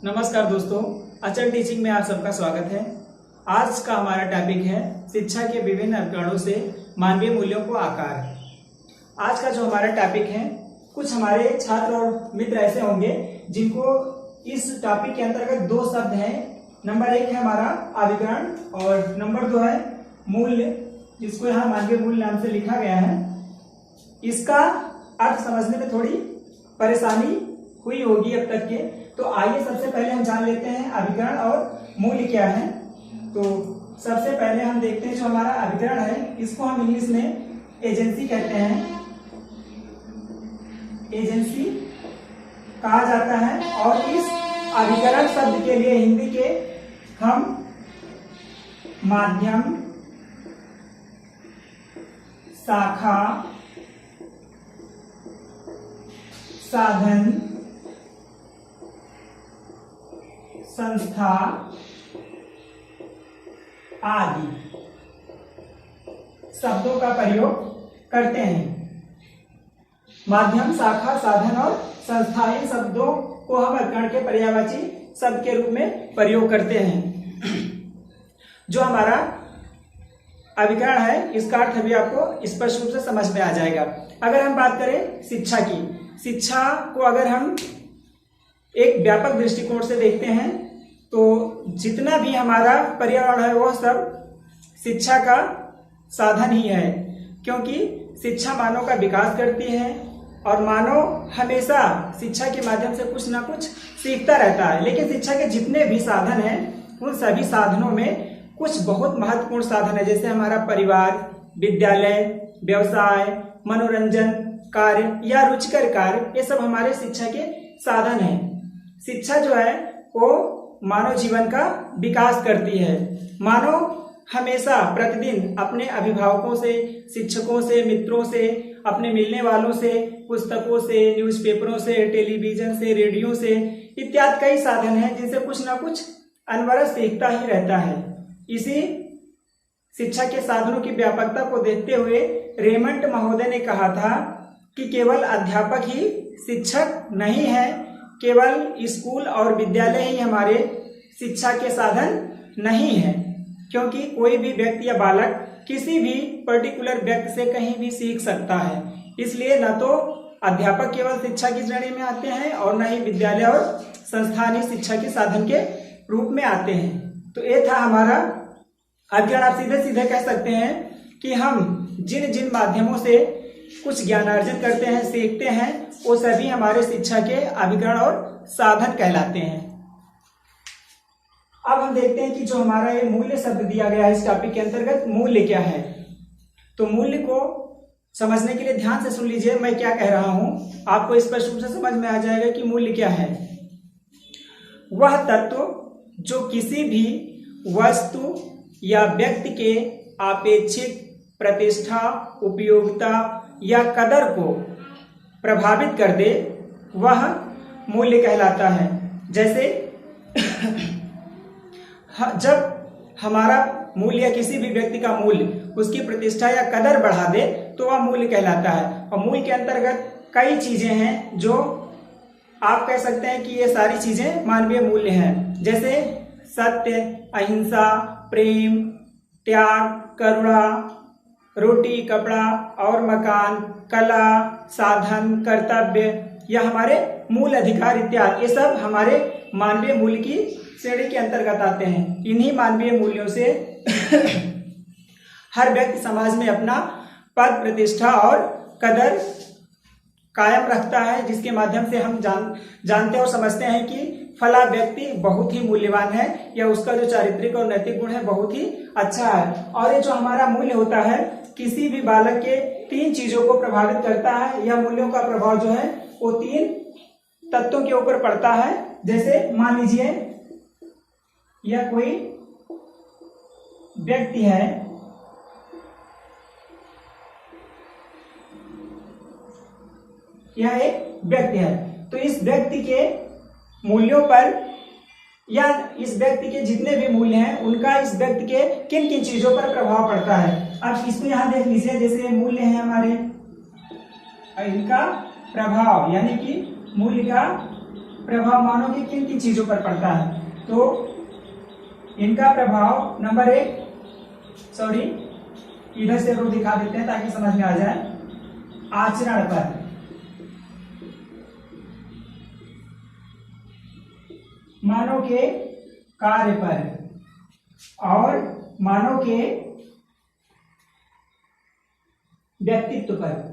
नमस्कार दोस्तों, अचल टीचिंग में आप सबका स्वागत है। आज का हमारा टॉपिक है शिक्षा के विभिन्न उपकरणों से मानवीय मूल्यों को आकार। आज का जो हमारा टॉपिक है, कुछ हमारे छात्र और मित्र ऐसे होंगे जिनको इस टॉपिक के अंतर्गत दो शब्द हैं। नंबर 1 है हमारा अभिकरण और नंबर 2 है मूल्य, जिसको यहाँ मानवीय मूल्य नाम से लिखा गया है। इसका अर्थ समझने में थोड़ी परेशानी हुई होगी अब तक के, तो आइए सबसे पहले हम जान लेते हैं अभिकरण और मूल्य क्या है। तो सबसे पहले हम देखते हैं जो हमारा अभिकरण है, इसको हम इंग्लिश में एजेंसी कहते हैं, एजेंसी कहा जाता है। और इस अभिकरण शब्द के लिए हिंदी के हम माध्यम, शाखा, साधन, संस्था आदि शब्दों का प्रयोग करते हैं। माध्यम, शाखा, साधन और संस्था, इन शब्दों को हम अभिकरण के पर्यायवाची शब्द के रूप में प्रयोग करते हैं। जो हमारा अभिकरण है, इसका अर्थ अभी आपको स्पष्ट रूप से समझ में आ जाएगा। अगर हम बात करें शिक्षा की, शिक्षा को अगर हम एक व्यापक दृष्टिकोण से देखते हैं तो जितना भी हमारा पर्यावरण है वह सब शिक्षा का साधन ही है, क्योंकि शिक्षा मानव का विकास करती है और मानव हमेशा शिक्षा के माध्यम से कुछ ना कुछ सीखता रहता है। लेकिन शिक्षा के जितने भी साधन हैं, उन सभी साधनों में कुछ बहुत महत्वपूर्ण साधन है, जैसे हमारा परिवार, विद्यालय, व्यवसाय, मनोरंजन कार्य या रुचिकर कार्य, ये सब हमारे शिक्षा के साधन हैं। शिक्षा जो है वो मानव जीवन का विकास करती है। मानव हमेशा प्रतिदिन अपने अभिभावकों से, शिक्षकों से, मित्रों से, अपने मिलने वालों से, पुस्तकों से, न्यूज़पेपरों से, टेलीविजन से, रेडियो से इत्यादि कई साधन हैं जिनसे कुछ ना कुछ अनवरत सीखता ही रहता है। इसी शिक्षा के साधनों की व्यापकता को देखते हुए रेमंड महोदय ने कहा था कि केवल अध्यापक ही शिक्षक नहीं है, केवल स्कूल और विद्यालय ही हमारे शिक्षा के साधन नहीं है, क्योंकि कोई भी व्यक्ति या बालक किसी भी पर्टिकुलर व्यक्ति से कहीं भी सीख सकता है। इसलिए न तो अध्यापक केवल शिक्षा की श्रेणी में आते हैं और न ही विद्यालय और संस्थान शिक्षा के साधन के रूप में आते हैं। तो ये था हमारा अभिकरण। आप सीधे सीधे कह सकते हैं कि हम जिन जिन माध्यमों से कुछ ज्ञानार्जन करते हैं, सीखते हैं, वो सभी हमारे शिक्षा के अभिकरण और साधन कहलाते हैं। अब हम देखते हैं कि जो हमारा ये मूल्य शब्द दिया गया है इस टॉपिक के अंतर्गत, मूल्य क्या है। तो मूल्य को समझने के लिए ध्यान से सुन लीजिए, मैं क्या कह रहा हूं, आपको स्पष्ट रूप से समझ में आ जाएगा कि मूल्य क्या है। वह तत्व जो किसी भी वस्तु या व्यक्ति के अपेक्षित प्रतिष्ठा, उपयोगिता या कदर को प्रभावित कर दे, वह मूल्य कहलाता है। जैसे जब हमारा मूल्य या किसी भी व्यक्ति का मूल्य उसकी प्रतिष्ठा या कदर बढ़ा दे तो वह मूल्य कहलाता है। और मूल्य के अंतर्गत कई चीजें हैं जो आप कह सकते हैं कि ये सारी चीजें मानवीय मूल्य हैं, जैसे सत्य, अहिंसा, प्रेम, त्याग, करुणा, रोटी, कपड़ा और मकान, कला, साधन, कर्तव्य या हमारे मूल अधिकार इत्यादि, ये सब हमारे मानवीय मूल्य की श्रेणी के अंतर्गत आते हैं। इन्हीं मानवीय मूल्यों से हर व्यक्ति समाज में अपना पद, प्रतिष्ठा और कदर कायम रखता है, जिसके माध्यम से हम जानते और समझते हैं कि फला व्यक्ति बहुत ही मूल्यवान है या उसका जो चारित्रिक और नैतिक गुण है बहुत ही अच्छा है। और ये जो हमारा मूल्य होता है किसी भी बालक के 3 चीजों को प्रभावित करता है। यह मूल्यों का प्रभाव जो है वो 3 तत्वों के ऊपर पड़ता है। जैसे मान लीजिए यह कोई व्यक्ति है, यह एक व्यक्ति है, तो इस व्यक्ति के मूल्यों पर या इस व्यक्ति के जितने भी मूल्य हैं उनका इस व्यक्ति के किन किन चीजों पर प्रभाव पड़ता है। अब इसको यहां देख लीजिए, जैसे मूल्य है हमारे, इनका प्रभाव यानी कि मूल्य का प्रभाव मानव की किन किन चीजों पर पड़ता है? तो इनका प्रभाव नंबर 1, सॉरी इधर से लोग दिखा देते हैं ताकि समझ में आ जाए। आचरण पर, मानव के कार्य पर और मानव के व्यक्तित्व पर।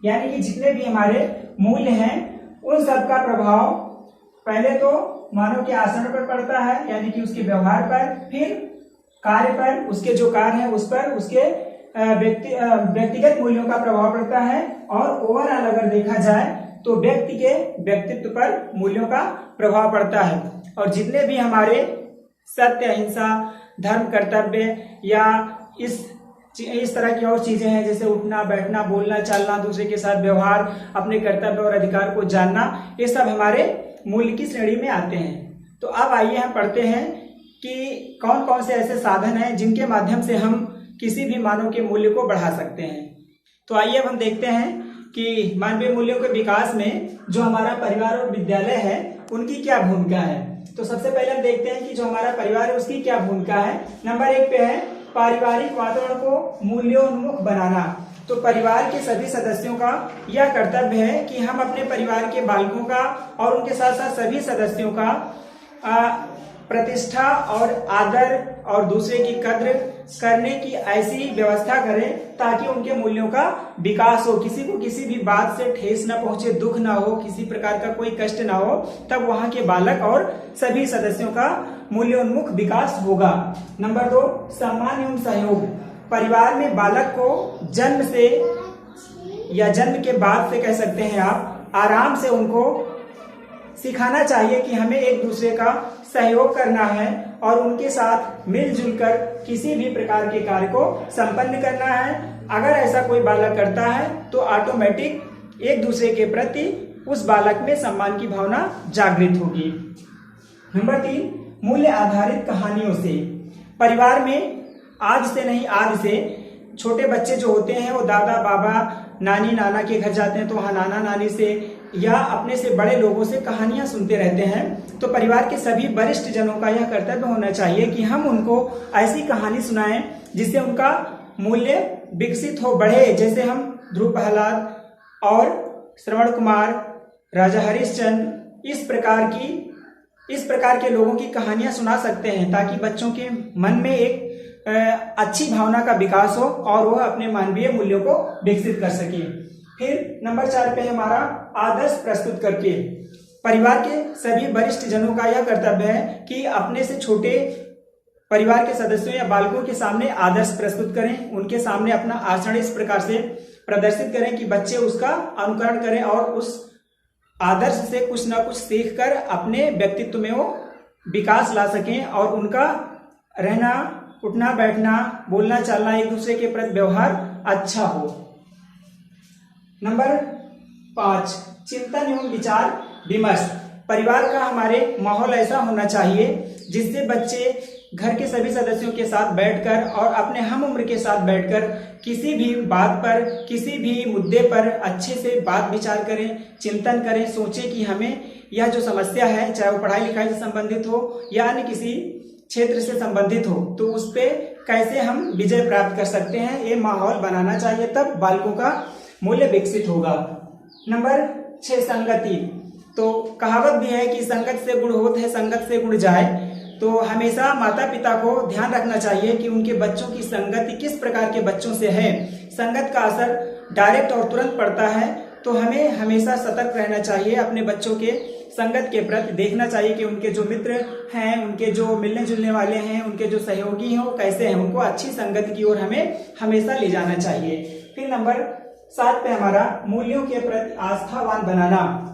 यानी कि जितने भी हमारे मूल्य हैं उन सब का प्रभाव पहले तो मानव के आचरण पर पड़ता है, यानी कि उसके व्यवहार पर, फिर कार्य पर, उसके जो कार्य है उस पर, उसके व्यक्तिगत मूल्यों का प्रभाव पड़ता है, और ओवरऑल अगर देखा जाए तो व्यक्ति के व्यक्तित्व पर मूल्यों का प्रभाव पड़ता है। और जितने भी हमारे सत्य, अहिंसा, धर्म, कर्तव्य या इस तरह की और चीजें हैं, जैसे उठना, बैठना, बोलना, चालना, दूसरे के साथ व्यवहार, अपने कर्तव्य और अधिकार को जानना, ये सब हमारे मूल्य की श्रेणी में आते हैं। तो अब आइए हम पढ़ते हैं कि कौन कौन से ऐसे साधन हैं जिनके माध्यम से हम किसी भी मानव के मूल्य को बढ़ा सकते हैं। तो आइए अब हम देखते हैं कि मानवीय मूल्यों के विकास में जो हमारा परिवार और विद्यालय है उनकी क्या भूमिका है। तो सबसे पहले हम देखते हैं कि जो हमारा परिवार है उसकी क्या भूमिका है। नंबर 1 पे है पारिवारिक वातावरण को मूल्योन्मुख बनाना। तो परिवार के सभी सदस्यों का यह कर्तव्य है कि हम अपने परिवार के बालकों का और उनके साथ साथ सभी सदस्यों का प्रतिष्ठा और आदर और दूसरे की कद्र करने की ऐसी व्यवस्था करें ताकि उनके मूल्यों का विकास हो, किसी को किसी भी बात से ठेस न पहुंचे, दुख ना हो, किसी प्रकार का कोई कष्ट ना हो, तब वहां के बालक और सभी सदस्यों का मूल्योन्मुख विकास होगा। नंबर 2 सम्मान एवं सहयोग। परिवार में बालक को जन्म से या जन्म के बाद से कह सकते हैं आप, आराम से उनको सिखाना चाहिए कि हमें एक दूसरे का सहयोग करना है और उनके साथ मिलजुल कर किसी भी प्रकार के कार्य को संपन्न करना है। अगर ऐसा कोई बालक करता है तो ऑटोमेटिक एक दूसरे के प्रति उस बालक में सम्मान की भावना जागृत होगी। नंबर 3 मूल्य आधारित कहानियों से। परिवार में आज से नहीं, आज से छोटे बच्चे जो होते हैं वो दादा, बाबा, नानी, नाना के घर जाते हैं तो वहाँ नाना, नानी से या अपने से बड़े लोगों से कहानियां सुनते रहते हैं। तो परिवार के सभी वरिष्ठ जनों का यह कर्तव्य होना चाहिए कि हम उनको ऐसी कहानी सुनाएं जिससे उनका मूल्य विकसित हो, बढ़े। जैसे हम ध्रुव प्रहलाद और श्रवण कुमार, राजा हरिश्चंद्र, इस प्रकार के लोगों की कहानियां सुना सकते हैं ताकि बच्चों के मन में एक अच्छी भावना का विकास हो और वह अपने मानवीय मूल्यों को विकसित कर सके। फिर नंबर 4 पे हमारा आदर्श प्रस्तुत करके। परिवार के सभी वरिष्ठ जनों का यह कर्तव्य है कि अपने से छोटे परिवार के सदस्यों या बालकों के सामने आदर्श प्रस्तुत करें, उनके सामने अपना आचरण इस प्रकार से प्रदर्शित करें कि बच्चे उसका अनुकरण करें और उस आदर्श से कुछ ना कुछ सीख कर अपने व्यक्तित्व में वो विकास ला सकें और उनका रहना, उठना, बैठना, बोलना, चालना, एक दूसरे के प्रति व्यवहार अच्छा हो। नंबर 5 चिंतन एवं विचार विमर्श। परिवार का हमारे माहौल ऐसा होना चाहिए जिससे बच्चे घर के सभी सदस्यों के साथ बैठकर और अपने हम उम्र के साथ बैठकर किसी भी बात पर, किसी भी मुद्दे पर अच्छे से बात विचार करें, चिंतन करें, सोचें कि हमें यह जो समस्या है, चाहे वो पढ़ाई लिखाई से संबंधित हो या अन्य किसी क्षेत्र से संबंधित हो, तो उस पे कैसे हम विजय प्राप्त कर सकते हैं, ये माहौल बनाना चाहिए, तब बालकों का मूल्य विकसित होगा। नंबर 6 संगति। तो कहावत भी है कि संगत से गुण होत है, संगत से गुण जाए। तो हमेशा माता पिता को ध्यान रखना चाहिए कि उनके बच्चों की संगति किस प्रकार के बच्चों से है। संगत का असर डायरेक्ट और तुरंत पड़ता है, तो हमें हमेशा सतर्क रहना चाहिए। अपने बच्चों के संगत के प्रति देखना चाहिए कि उनके जो मित्र हैं, उनके जो मिलने जुलने वाले हैं, उनके जो सहयोगी हैं वो कैसे हैं, उनको अच्छी संगति की ओर हमें हमेशा ले जाना चाहिए। फिर नंबर 7 पे हमारा मूल्यों के प्रति आस्थावान बनाना।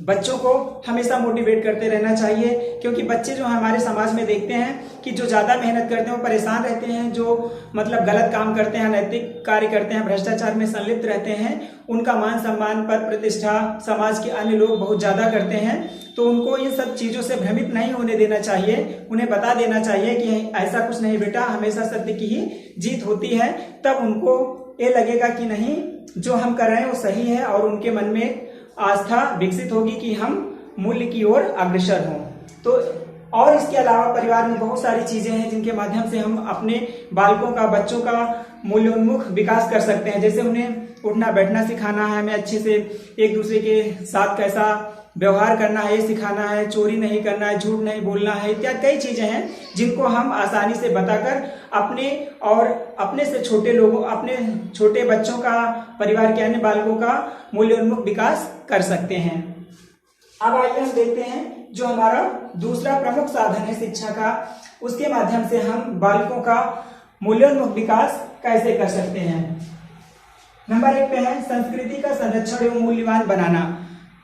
बच्चों को हमेशा मोटिवेट करते रहना चाहिए, क्योंकि बच्चे जो हमारे समाज में देखते हैं कि जो ज्यादा मेहनत करते हैं वो परेशान रहते हैं, जो मतलब गलत काम करते हैं, अनैतिक कार्य करते हैं, भ्रष्टाचार में संलिप्त रहते हैं, उनका मान सम्मान, पद प्रतिष्ठा समाज के अन्य लोग बहुत ज्यादा करते हैं। तो उनको इन सब चीजों से भ्रमित नहीं होने देना चाहिए, उन्हें बता देना चाहिए कि ऐसा कुछ नहीं बेटा, हमेशा सत्य की ही जीत होती है। तब उनको ये लगेगा कि नहीं, जो हम कर रहे हैं वो सही है और उनके मन में आस्था विकसित होगी कि हम मूल्य की ओर अग्रसर हों। तो और इसके अलावा परिवार में बहुत सारी चीजें हैं जिनके माध्यम से हम अपने बालकों का, बच्चों का मूल्योन्मुख विकास कर सकते हैं। जैसे उन्हें उठना बैठना सिखाना है, हमें अच्छे से एक दूसरे के साथ कैसा व्यवहार करना है ये सिखाना है, चोरी नहीं करना है, झूठ नहीं बोलना है, इत्यादि कई चीजें हैं जिनको हम आसानी से बताकर अपने और अपने से छोटे लोगों, अपने छोटे बच्चों का, परिवार के अन्य बालकों का मूल्योन्मुख विकास कर सकते हैं। अब आइए हम देखते हैं जो हमारा दूसरा प्रमुख साधन है शिक्षा का, उसके माध्यम से हम बालकों का मूल्योन्मुख विकास कैसे कर सकते हैं। नंबर 1 पे है संस्कृति का संरक्षण एवं मूल्यवान बनाना।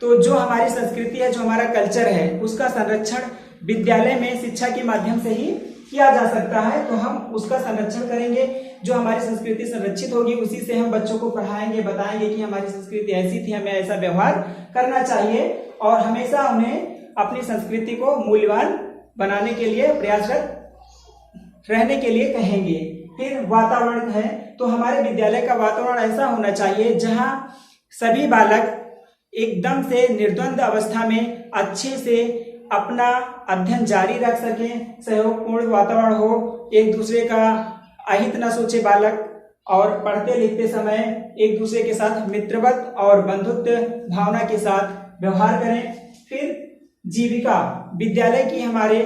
तो जो हमारी संस्कृति है, जो हमारा कल्चर है, उसका संरक्षण विद्यालय में शिक्षा के माध्यम से ही किया जा सकता है। तो हम उसका संरक्षण करेंगे, जो हमारी संस्कृति संरक्षित होगी उसी से हम बच्चों को पढ़ाएंगे, बताएंगे कि हमारी संस्कृति ऐसी थी, हमें ऐसा व्यवहार करना चाहिए और हमेशा उन्हें अपनी संस्कृति को मूल्यवान बनाने के लिए प्रयासरत रहने के लिए कहेंगे। फिर वातावरण है, तो हमारे विद्यालय का वातावरण ऐसा होना चाहिए जहां सभी बालक एकदम से निर्द्वंद अवस्था में अच्छे से अपना अध्ययन जारी रख सकें, सहयोगपूर्ण वातावरण हो, एक दूसरे का अहित न सोचे बालक और पढ़ते लिखते समय एक दूसरे के साथ मित्रवत और बंधुत्व भावना के साथ व्यवहार करें। फिर जीविका, विद्यालय की हमारे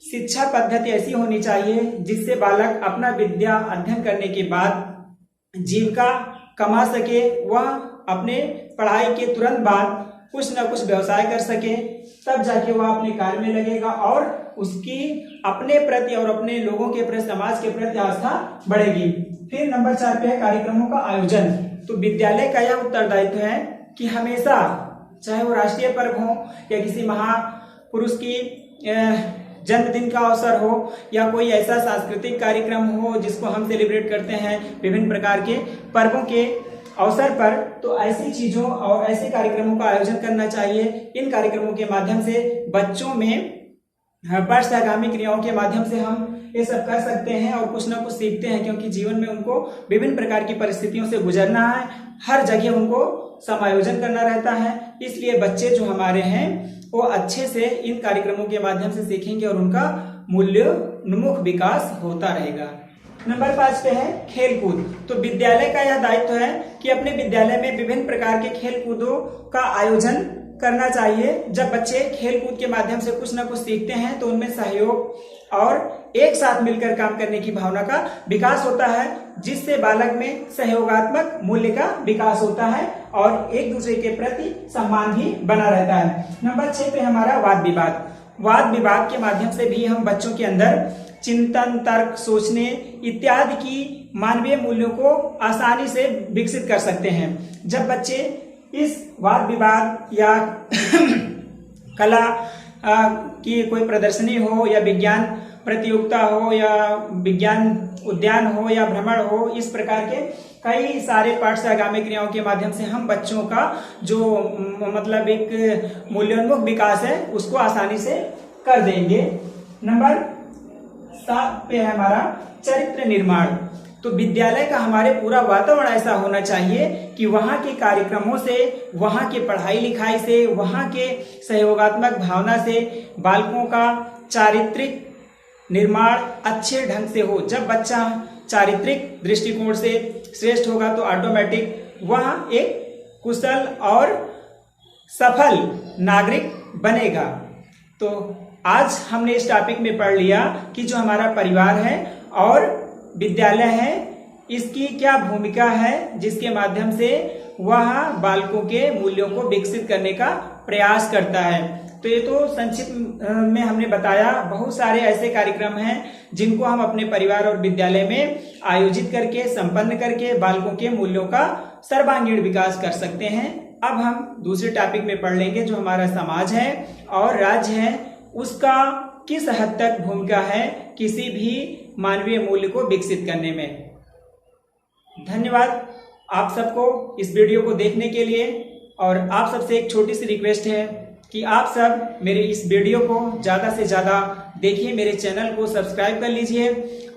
शिक्षा पद्धति ऐसी होनी चाहिए जिससे बालक अपना विद्या अध्ययन करने के बाद जीविका कमा सके, वह अपने पढ़ाई के तुरंत बाद कुछ न कुछ व्यवसाय कर सके, तब जाके वह अपने कार्य में लगेगा और उसकी अपने प्रति और अपने लोगों के प्रति, समाज के प्रति आस्था बढ़ेगी। फिर नंबर 4 पे है कार्यक्रमों का आयोजन। तो विद्यालय का यह उत्तरदायित्व है कि हमेशा, चाहे वो राष्ट्रीय पर्व हो या किसी महापुरुष की जन्मदिन का अवसर हो या कोई ऐसा सांस्कृतिक कार्यक्रम हो जिसको हम सेलिब्रेट करते हैं विभिन्न प्रकार के पर्वों के अवसर पर, तो ऐसी चीजों और ऐसे कार्यक्रमों का आयोजन करना चाहिए। इन कार्यक्रमों के माध्यम से बच्चों में पश्चागामी क्रियाओं के माध्यम से हम ये सब कर सकते हैं और कुछ ना कुछ सीखते हैं, क्योंकि जीवन में उनको विभिन्न प्रकार की परिस्थितियों से गुजरना है, हर जगह उनको समायोजन करना रहता है। इसलिए बच्चे जो हमारे हैं वो अच्छे से इन कार्यक्रमों के माध्यम से सीखेंगे और उनका मूल्योन्मुख विकास होता रहेगा। नंबर 5 पे है खेलकूद। तो विद्यालय का यह दायित्व है कि अपने विद्यालय में विभिन्न प्रकार के खेल कूदों का आयोजन करना चाहिए। जब बच्चे खेल कूद के माध्यम से कुछ न कुछ सीखते हैं तो उनमें सहयोग और एक साथ मिलकर काम करने की भावना का विकास होता है, जिससे बालक में सहयोगात्मक मूल्य का विकास होता है और एक दूसरे के प्रति सम्मान भी बना रहता है। नंबर 6 पे हमारा वाद विवाद। वाद विवाद के माध्यम से भी हम बच्चों के अंदर चिंतन, तर्क, सोचने इत्यादि की मानवीय मूल्यों को आसानी से विकसित कर सकते हैं। जब बच्चे इस वाद विवाद या कला की कोई प्रदर्शनी हो या विज्ञान प्रतियोगिता हो या विज्ञान उद्यान हो या भ्रमण हो, इस प्रकार के कई सारे पाठ्यगामी क्रियाओं के माध्यम से हम बच्चों का जो मतलब एक मूल्योन्मुख विकास है उसको आसानी से कर देंगे। नंबर 7 पे है हमारा चरित्र निर्माण। तो विद्यालय का हमारे पूरा वातावरण ऐसा होना चाहिए कि वहाँ के कार्यक्रमों से, वहाँ के पढ़ाई लिखाई से, वहाँ के सहयोगात्मक भावना से बालकों का चारित्रिक निर्माण अच्छे ढंग से हो। जब बच्चा चारित्रिक दृष्टिकोण से श्रेष्ठ होगा तो ऑटोमेटिक वह एक कुशल और सफल नागरिक बनेगा। तो आज हमने इस टॉपिक में पढ़ लिया कि जो हमारा परिवार है और विद्यालय है, इसकी क्या भूमिका है, जिसके माध्यम से वह बालकों के मूल्यों को विकसित करने का प्रयास करता है। तो ये तो संक्षिप्त में हमने बताया। बहुत सारे ऐसे कार्यक्रम हैं जिनको हम अपने परिवार और विद्यालय में आयोजित करके, संपन्न करके बालकों के मूल्यों का सर्वांगीण विकास कर सकते हैं। अब हम दूसरे टॉपिक में पढ़ लेंगे जो हमारा समाज है और राज्य है, उसका किस हद तक भूमिका है किसी भी मानवीय मूल्य को विकसित करने में। धन्यवाद आप सबको इस वीडियो को देखने के लिए। और आप सबसे एक छोटी सी रिक्वेस्ट है कि आप सब मेरे इस वीडियो को ज़्यादा से ज़्यादा देखिए, मेरे चैनल को सब्सक्राइब कर लीजिए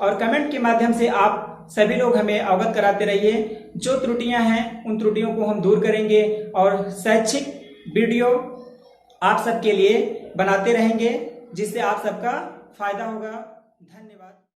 और कमेंट के माध्यम से आप सभी लोग हमें अवगत कराते रहिए जो त्रुटियां हैं उन त्रुटियों को हम दूर करेंगे और शैक्षिक वीडियो आप सबके लिए बनाते रहेंगे, जिससे आप सबका फायदा होगा। धन्यवाद।